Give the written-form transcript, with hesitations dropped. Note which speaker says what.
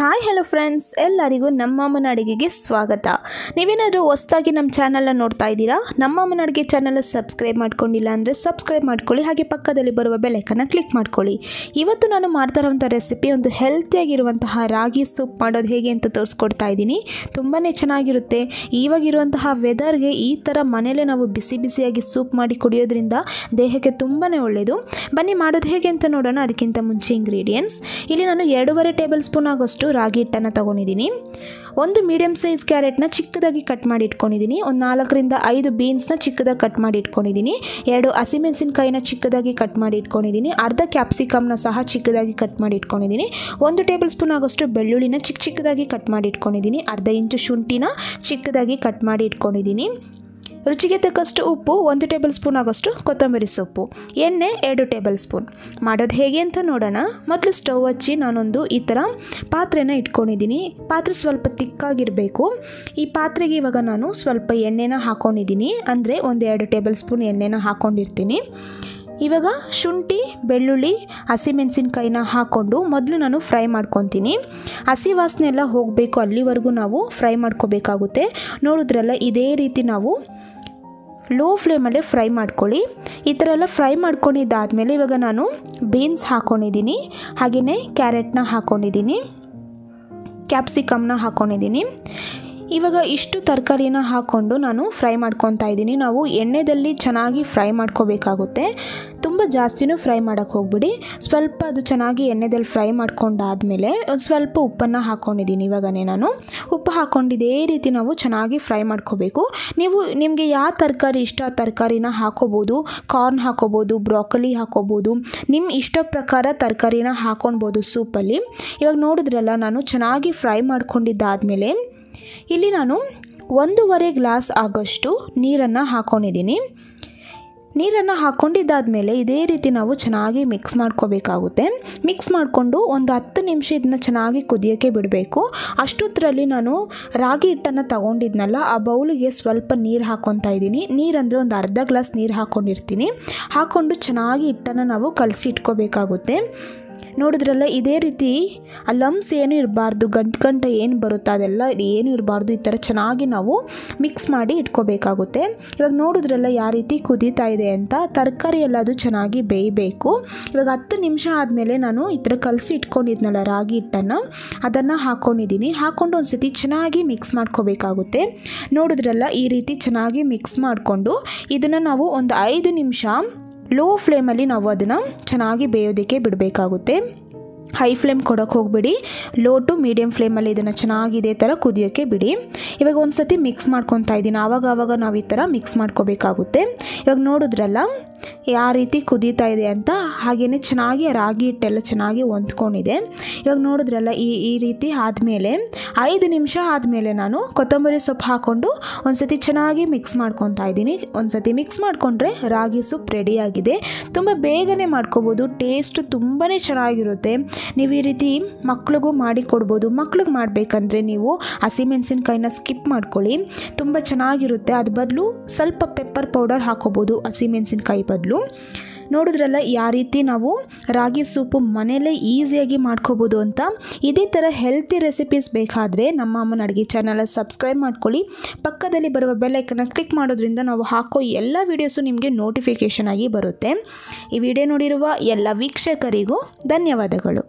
Speaker 1: Hi hello friends, ಎಲ್ಲರಿಗೂ ನಮ್ಮ ಅಮ್ಮನ ಅಡುಗೆಗೆ ಸ್ವಾಗತ. ನೀವೇನಾದರೂ ಹೊಸದಾಗಿ ನಮ್ಮ ಚಾನಲ್ನ ನೋಡ್ತಾ ಇದ್ದೀರಾ, ನಮ್ಮ ಅಮ್ಮನ ಅಡುಗೆ ಚಾನಲ್ ಸಬ್ಸ್ಕ್ರೈಬ್ ಮಾಡ್ಕೊಂಡಿಲ್ಲ ಅಂದರೆ ಸಬ್ಸ್ಕ್ರೈಬ್ ಮಾಡ್ಕೊಳ್ಳಿ. ಹಾಗೆ ಪಕ್ಕದಲ್ಲಿ ಬರುವ ಬೆಲ್ ಐಕಾನ್ನ ಕ್ಲಿಕ್ ಮಾಡ್ಕೊಳ್ಳಿ. ಇವತ್ತು ನಾನು ಮಾಡ್ತಾ ಇರುವಂಥ ರೆಸಿಪಿ ಒಂದು ಹೆಲ್ತಿಯಾಗಿರುವಂತಹ ರಾಗಿ ಸೂಪ್ ಮಾಡೋದು ಹೇಗೆ ಅಂತ ತೋರಿಸ್ಕೊಡ್ತಾ ಇದ್ದೀನಿ. ತುಂಬಾ ಚೆನ್ನಾಗಿರುತ್ತೆ. ಇವಾಗಿರುವಂತಹ ವೆದರ್ಗೆ ಈ ಥರ ಮನೇಲೇ ನಾವು ಬಿಸಿ ಬಿಸಿಯಾಗಿ ಸೂಪ್ ಮಾಡಿ ಕುಡಿಯೋದ್ರಿಂದ ದೇಹಕ್ಕೆ ತುಂಬಾ ಒಳ್ಳೆಯದು. ಬನ್ನಿ ಮಾಡೋದು ಹೇಗೆ ಅಂತ ನೋಡೋಣ. ಅದಕ್ಕಿಂತ ಮುಂಚೆ ಇಂಗ್ರೀಡಿಯೆಂಟ್ಸ್ ಇಲ್ಲಿ ನಾನು 2.5 ಟೇಬಲ್ ಸ್ಪೂನ್ ಆಗೋಷ್ಟು ರಾಗಿ ಹಿಟ್ಟನ್ನು ತೊಗೊಂಡಿದ್ದೀನಿ. ಒಂದು ಮೀಡಿಯಮ್ ಸೈಜ್ ಕ್ಯಾರೆಟ್ನ ಚಿಕ್ಕದಾಗಿ ಕಟ್ ಮಾಡಿ ಇಟ್ಕೊಂಡಿದ್ದೀನಿ. ಒಂದು 4 ರಿಂದ 5 ಬೀನ್ಸ್ನ ಚಿಕ್ಕದಾಗಿ ಕಟ್ ಮಾಡಿ ಇಟ್ಕೊಂಡಿದ್ದೀನಿ. 2 ಹಸಿಮೆಣಸಿನಕಾಯಿನ ಚಿಕ್ಕದಾಗಿ ಕಟ್ ಮಾಡಿ ಇಟ್ಕೊಂಡಿದ್ದೀನಿ. ಅರ್ಧ ಕ್ಯಾಪ್ಸಿಕಮ್ನ ಸಹ ಚಿಕ್ಕದಾಗಿ ಕಟ್ ಮಾಡಿ ಇಟ್ಕೊಂಡಿದ್ದೀನಿ. 1 ಟೇಬಲ್ ಸ್ಪೂನ್ ಆಗೋಷ್ಟು ಬೆಳ್ಳುಳ್ಳಿನ ಚಿಕ್ಕದಾಗಿ ಕಟ್ ಮಾಡಿ ಇಟ್ಕೊಂಡಿದ್ದೀನಿ. ಅರ್ಧ ಇಂಚು ಶುಂಠಿನ ಚಿಕ್ಕದಾಗಿ ಕಟ್ ಮಾಡಿ ಇಟ್ಕೊಂಡಿದ್ದೀನಿ. ರುಚಿಗೆ ತಕ್ಕಷ್ಟು ಉಪ್ಪು, 1 ಟೇಬಲ್ ಸ್ಪೂನ್ ಆಗೋಷ್ಟು ಕೊತ್ತಂಬರಿ ಸೊಪ್ಪು, ಎಣ್ಣೆ 2 ಟೇಬಲ್ ಸ್ಪೂನ್. ಮಾಡೋದು ಹೇಗೆ ಅಂತ ನೋಡೋಣ. ಮೊದಲು ಸ್ಟವ್ ಹಚ್ಚಿ ನಾನೊಂದು ಈ ಥರ ಪಾತ್ರೆನ ಇಟ್ಕೊಂಡಿದ್ದೀನಿ. ಪಾತ್ರೆ ಸ್ವಲ್ಪ ತಿಕ್ಕಾಗಿರಬೇಕು. ಈ ಪಾತ್ರೆಗೆ ಇವಾಗ ನಾನು ಸ್ವಲ್ಪ ಎಣ್ಣೆನ ಹಾಕ್ಕೊಂಡಿದ್ದೀನಿ. ಅಂದರೆ 1-2 ಟೇಬಲ್ ಸ್ಪೂನ್ ಎಣ್ಣೆನ ಹಾಕ್ಕೊಂಡಿರ್ತೀನಿ. ಇವಾಗ ಶುಂಠಿ, ಬೆಳ್ಳುಳ್ಳಿ, ಹಸಿಮೆಣಸಿನ್ಕಾಯಿನ ಹಾಕ್ಕೊಂಡು ಮೊದಲು ನಾನು ಫ್ರೈ ಮಾಡ್ಕೊತೀನಿ. ಹಸಿ ವಾಸನೆ ಎಲ್ಲ ಹೋಗಬೇಕು, ಅಲ್ಲಿವರೆಗೂ ನಾವು ಫ್ರೈ ಮಾಡ್ಕೋಬೇಕಾಗುತ್ತೆ. ನೋಡಿದ್ರಲ್ಲ, ಇದೇ ರೀತಿ ನಾವು ಲೋ ಫ್ಲೇಮಲ್ಲೇ ಫ್ರೈ ಮಾಡ್ಕೊಳ್ಳಿ. ಈ ಥರ ಎಲ್ಲ ಫ್ರೈ ಮಾಡ್ಕೊಂಡಿದ್ದಾದಮೇಲೆ ಇವಾಗ ನಾನು ಬೀನ್ಸ್ ಹಾಕ್ಕೊಂಡಿದ್ದೀನಿ. ಹಾಗೆಯೇ ಕ್ಯಾರೆಟ್ನ ಹಾಕ್ಕೊಂಡಿದ್ದೀನಿ, ಕ್ಯಾಪ್ಸಿಕಮ್ನ ಹಾಕ್ಕೊಂಡಿದ್ದೀನಿ. ಇವಾಗ ಇಷ್ಟು ತರಕಾರಿನ ಹಾಕ್ಕೊಂಡು ನಾನು ಫ್ರೈ ಮಾಡ್ಕೊತಾ ಇದ್ದೀನಿ. ನಾವು ಎಣ್ಣೆಯಲ್ಲಿ ಚೆನ್ನಾಗಿ ಫ್ರೈ ಮಾಡ್ಕೋಬೇಕಾಗುತ್ತೆ. ತುಂಬ ಜಾಸ್ತಿನೂ ಫ್ರೈ ಮಾಡೋಕ್ಕೆ ಹೋಗ್ಬಿಡಿ. ಸ್ವಲ್ಪ ಅದು ಚೆನ್ನಾಗಿ ಎಣ್ಣೆದಲ್ಲಿ ಫ್ರೈ ಮಾಡ್ಕೊಂಡಾದಮೇಲೆ ಒಂದು ಸ್ವಲ್ಪ ಉಪ್ಪನ್ನು ಹಾಕ್ಕೊಂಡಿದ್ದೀನಿ. ಇವಾಗನೇ ನಾನು ಉಪ್ಪು ಹಾಕ್ಕೊಂಡು ಇದೇ ರೀತಿ ನಾವು ಚೆನ್ನಾಗಿ ಫ್ರೈ ಮಾಡ್ಕೋಬೇಕು. ನಿಮಗೆ ಯಾವ ತರಕಾರಿ ಇಷ್ಟ ಆ ತರಕಾರಿನ ಹಾಕೋಬೋದು. ಕಾರ್ನ್ ಹಾಕೋಬೋದು, ಬ್ರಾಕೊಲಿ ಹಾಕೋಬೋದು, ನಿಮ್ಮ ಇಷ್ಟ ಪ್ರಕಾರ ತರಕಾರಿನ ಹಾಕ್ಕೊಳ್ಬೋದು ಸೂಪಲ್ಲಿ. ಇವಾಗ ನೋಡಿದ್ರಲ್ಲ, ನಾನು ಚೆನ್ನಾಗಿ ಫ್ರೈ ಮಾಡ್ಕೊಂಡಿದ್ದಾದಮೇಲೆ ಇಲ್ಲಿ ನಾನು 1.5 ಗ್ಲಾಸ್ ಆಗೋಷ್ಟು ನೀರನ್ನು ಹಾಕ್ಕೊಂಡಿದ್ದೀನಿ. ನೀರನ್ನು ಹಾಕ್ಕೊಂಡಿದ್ದಾದಮೇಲೆ ಇದೇ ರೀತಿ ನಾವು ಚೆನ್ನಾಗಿ ಮಿಕ್ಸ್ ಮಾಡ್ಕೋಬೇಕಾಗುತ್ತೆ. ಮಿಕ್ಸ್ ಮಾಡಿಕೊಂಡು ಒಂದು 10 ನಿಮಿಷ ಇದನ್ನು ಚೆನ್ನಾಗಿ ಕುದಿಯೋಕ್ಕೆ ಬಿಡಬೇಕು. ಅಷ್ಟೊತ್ತರಲ್ಲಿ ನಾನು ರಾಗಿ ಹಿಟ್ಟನ್ನು ತಗೊಂಡಿದ್ನಲ್ಲ, ಆ ಬೌಲಿಗೆ ಸ್ವಲ್ಪ ನೀರು ಹಾಕ್ಕೊತಾ ಇದ್ದೀನಿ. ನೀರಂದರೆ ಒಂದು ಅರ್ಧ ಗ್ಲಾಸ್ ನೀರು ಹಾಕ್ಕೊಂಡಿರ್ತೀನಿ. ಹಾಕ್ಕೊಂಡು ಚೆನ್ನಾಗಿ ಹಿಟ್ಟನ್ನು ನಾವು ಕಲಸಿ ಇಟ್ಕೋಬೇಕಾಗುತ್ತೆ. ನೋಡಿದ್ರಲ್ಲ, ಇದೇ ರೀತಿ ಆ ಲಮ್ಸ್ ಏನೂ ಇರಬಾರ್ದು, ಗಂಟು ಏನು ಬರುತ್ತೋ ಅದೆಲ್ಲ ಏನೂ ಇರಬಾರ್ದು. ಈ ಥರ ಚೆನ್ನಾಗಿ ನಾವು ಮಿಕ್ಸ್ ಮಾಡಿ ಇಟ್ಕೋಬೇಕಾಗುತ್ತೆ. ಇವಾಗ ನೋಡಿದ್ರಲ್ಲ ಯಾವ ರೀತಿ ಕುದೀತಾ ಇದೆ ಅಂತ. ತರಕಾರಿ ಎಲ್ಲ ಅದು ಚೆನ್ನಾಗಿ ಬೇಯಬೇಕು. ಇವಾಗ 10 ನಿಮಿಷ ಆದಮೇಲೆ ನಾನು ಈ ಥರ ಕಲಸಿ ಇಟ್ಕೊಂಡಿದ್ನಲ್ಲ ರಾಗಿ ಹಿಟ್ಟನ್ನು, ಅದನ್ನು ಹಾಕ್ಕೊಂಡಿದ್ದೀನಿ. ಹಾಕ್ಕೊಂಡು ಒಂದು ಸತಿ ಚೆನ್ನಾಗಿ ಮಿಕ್ಸ್ ಮಾಡ್ಕೋಬೇಕಾಗುತ್ತೆ. ನೋಡಿದ್ರಲ್ಲ, ಈ ರೀತಿ ಚೆನ್ನಾಗಿ ಮಿಕ್ಸ್ ಮಾಡಿಕೊಂಡು ಇದನ್ನು ನಾವು ಒಂದು 5 ನಿಮಿಷ ಲೋ ಫ್ಲೇಮಲ್ಲಿ ನಾವು ಅದನ್ನು ಚೆನ್ನಾಗಿ ಬೇಯೋದಕ್ಕೆ ಬಿಡಬೇಕಾಗುತ್ತೆ. ಹೈ ಫ್ಲೇಮ್ ಕೊಡೋಕ್ಕೆ ಹೋಗಬೇಡಿ. ಲೋ ಟು ಮೀಡಿಯಮ್ ಫ್ಲೇಮಲ್ಲಿ ಇದನ್ನು ಚೆನ್ನಾಗಿ ಇದೇ ಥರ ಕುದಿಯೋಕ್ಕೆ ಬಿಡಿ. ಇವಾಗ ಒಂದು ಸತಿ ಮಿಕ್ಸ್ ಮಾಡ್ಕೊತಾ ಇದ್ದೀನಿ. ಆವಾಗ ನಾವು ಈ ಥರ ಮಿಕ್ಸ್ ಮಾಡ್ಕೋಬೇಕಾಗುತ್ತೆ. ಇವಾಗ ನೋಡಿದ್ರಲ್ಲ ಯಾವ ರೀತಿ ಕುದೀತಾ ಇದೆ ಅಂತ. ಹಾಗೆಯೇ ಚೆನ್ನಾಗಿ ರಾಗಿ ಹಿಟ್ಟೆಲ್ಲ ಚೆನ್ನಾಗಿ ಹೊಂದ್ಕೊಂಡಿದೆ. ಇವಾಗ ನೋಡಿದ್ರಲ್ಲ, ಈ ರೀತಿ ಆದಮೇಲೆ 5 ನಿಮಿಷ ಆದಮೇಲೆ ನಾನು ಕೊತ್ತಂಬರಿ ಸೊಪ್ಪು ಹಾಕ್ಕೊಂಡು ಒಂದು ಸತಿ ಚೆನ್ನಾಗಿ ಮಿಕ್ಸ್ ಮಾಡ್ಕೊತಾ ಇದ್ದೀನಿ. ಒಂದು ಸತಿ ಮಿಕ್ಸ್ ಮಾಡಿಕೊಂಡ್ರೆ ರಾಗಿ ಸೂಪ್ ರೆಡಿಯಾಗಿದೆ. ತುಂಬ ಬೇಗನೆ ಮಾಡ್ಕೋಬೋದು. ಟೇಸ್ಟ್ ತುಂಬಾ ಚೆನ್ನಾಗಿರುತ್ತೆ. ನೀವು ಈ ರೀತಿ ಮಕ್ಳಿಗೂ ಮಾಡಿ ಕೊಡ್ಬೋದು. ಮಕ್ಳಿಗೆ ಮಾಡಬೇಕಂದ್ರೆ ನೀವು ಹಸಿಮೆಣಸಿನ್ಕಾಯಿನ ಸ್ಕಿಪ್ ಮಾಡ್ಕೊಳ್ಳಿ, ತುಂಬ ಚೆನ್ನಾಗಿರುತ್ತೆ. ಅದ್ರ ಬದಲು ಸ್ವಲ್ಪ ಪೆಪ್ಪರ್ ಪೌಡರ್ ಹಾಕೋಬೋದು ಹಸಿಮೆಣಸಿನ್ಕಾಯಿ ಬದಲು. ನೋಡಿದ್ರಲ್ಲ ಯಾವ ರೀತಿ ನಾವು ರಾಗಿ ಸೂಪು ಮನೆಯಲ್ಲೇ ಈಸಿಯಾಗಿ ಮಾಡ್ಕೋಬೋದು ಅಂತ. ಇದೇ ಥರ ಹೆಲ್ತಿ ರೆಸಿಪೀಸ್ ಬೇಕಾದರೆ ನಮ್ಮ ಅಮ್ಮನ ಅಡುಗೆ ಚಾನಲ್ ಸಬ್ಸ್ಕ್ರೈಬ್ ಮಾಡ್ಕೊಳ್ಳಿ. ಪಕ್ಕದಲ್ಲಿ ಬರುವ ಬೆಲ್ ಐಕನ್ನ ಕ್ಲಿಕ್ ಮಾಡೋದ್ರಿಂದ ನಾವು ಹಾಕೋ ಎಲ್ಲ ವೀಡಿಯೋಸು ನಿಮಗೆ ನೋಟಿಫಿಕೇಷನ್ ಆಗಿ ಬರುತ್ತೆ. ಈ ವಿಡಿಯೋ ನೋಡಿರುವ ಎಲ್ಲ ವೀಕ್ಷಕರಿಗೂ ಧನ್ಯವಾದಗಳು.